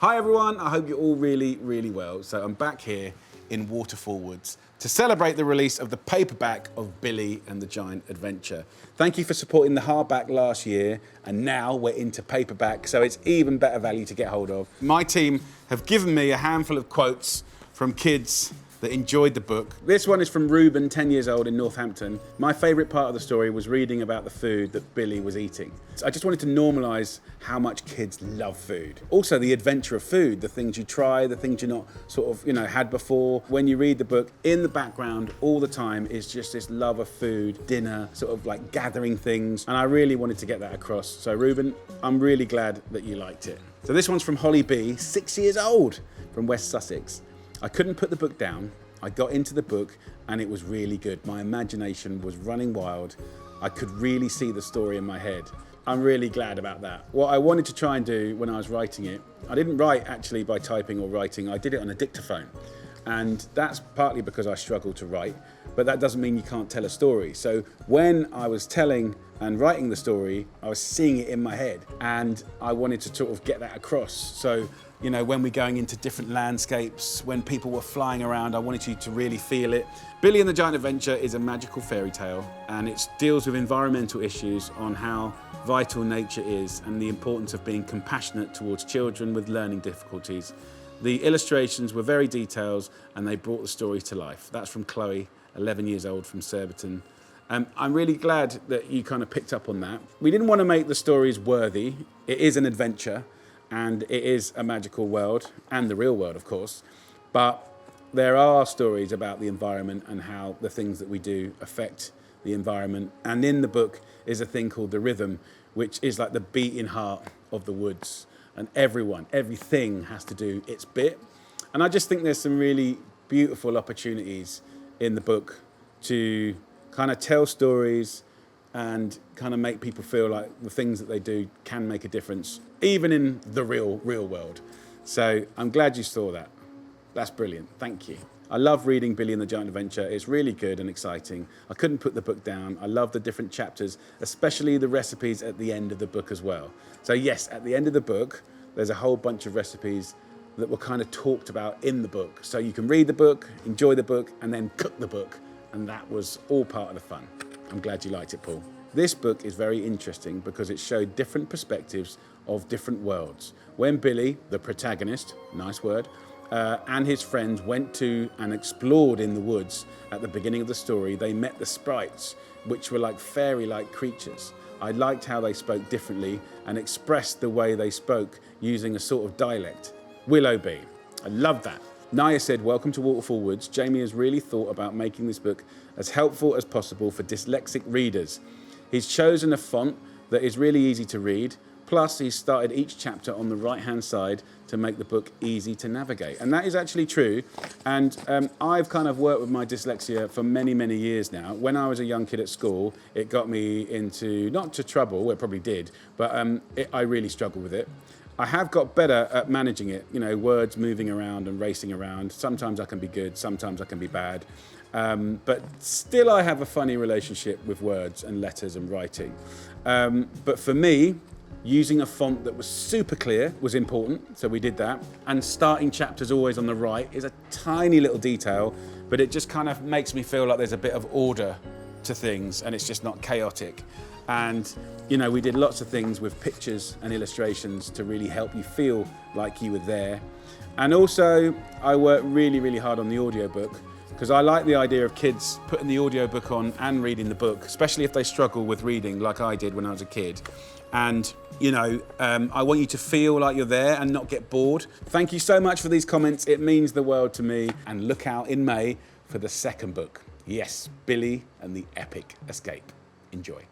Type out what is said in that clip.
Hi everyone, I hope you're all really well. So I'm back here in Waterfall Woods to celebrate the release of the paperback of Billy and the Giant Adventure. Thank you for supporting the hardback last year, and now we're into paperback, so it's even better value to get hold of. My team have given me a handful of quotes from kids that enjoyed the book. This one is from Ruben, 10 years old in Northampton. My favourite part of the story was reading about the food that Billy was eating. So I just wanted to normalise how much kids love food. Also the adventure of food, the things you try, the things you're not sort of, had before. When you read the book, in the background all the time is just this love of food, dinner, sort of like gathering things. And I really wanted to get that across. So Ruben, I'm really glad that you liked it. So this one's from Holly B, 6 years old, from West Sussex. I couldn't put the book down. I got into the book and it was really good. My imagination was running wild. I could really see the story in my head. I'm really glad about that. What I wanted to try and do when I was writing it, I didn't write actually by typing or writing, I did it on a dictaphone. And that's partly because I struggle to write, but that doesn't mean you can't tell a story. So when I was telling and writing the story, I was seeing it in my head and I wanted to sort of get that across. So, when we're going into different landscapes, when people were flying around, I wanted you to really feel it. Billy and the Giant Adventure is a magical fairy tale, and it deals with environmental issues on how vital nature is and the importance of being compassionate towards children with learning difficulties. The illustrations were very detailed and they brought the story to life. That's from Chloe, 11 years old, from Surbiton. I'm really glad that you kind of picked up on that. We didn't want to make the stories worthy. It is an adventure and it is a magical world, and the real world, of course. But there are stories about the environment and how the things that we do affect the environment. And in the book is a thing called the rhythm, which is like the beating heart of the woods. And everything has to do its bit. And I just think there's some really beautiful opportunities in the book to kind of tell stories and kind of make people feel like the things that they do can make a difference, even in the real world. So I'm glad you saw that. That's brilliant, thank you. I love reading Billy and the Giant Adventure. It's really good and exciting. I couldn't put the book down. I love the different chapters, especially the recipes at the end of the book as well. So yes, at the end of the book, there's a whole bunch of recipes that were kind of talked about in the book. So you can read the book, enjoy the book, and then cook the book. And that was all part of the fun. I'm glad you liked it, Paul. This book is very interesting because it showed different perspectives of different worlds. When Billy, the protagonist, nice word, and his friends went to and explored in the woods at the beginning of the story, they met the sprites, which were like fairy-like creatures. I liked how they spoke differently and expressed the way they spoke using a sort of dialect. Willow Bee. I love that. Naya said, welcome to Waterfall Woods. Jamie has really thought about making this book as helpful as possible for dyslexic readers. He's chosen a font that is really easy to read. Plus, he's started each chapter on the right-hand side to make the book easy to navigate. And that is actually true. And I've kind of worked with my dyslexia for many years now. When I was a young kid at school, it got me into, not to trouble, well, it probably did, but I really struggled with it. I have got better at managing it, words moving around and racing around. Sometimes I can be good, sometimes I can be bad. But still I have a funny relationship with words and letters and writing. But for me, using a font that was super clear was important, so we did that. And starting chapters always on the right is a tiny little detail, but it just kind of makes me feel like there's a bit of order to things and it's just not chaotic. And we did lots of things with pictures and illustrations to really help you feel like you were there. And also I worked really hard on the audiobook because I like the idea of kids putting the audiobook on and reading the book, especially if they struggle with reading like I did when I was a kid. And I want you to feel like you're there and not get bored. Thank you so much for these comments. It means the world to me. And look out in May for the second book. Yes, Billy and the Epic Escape. Enjoy.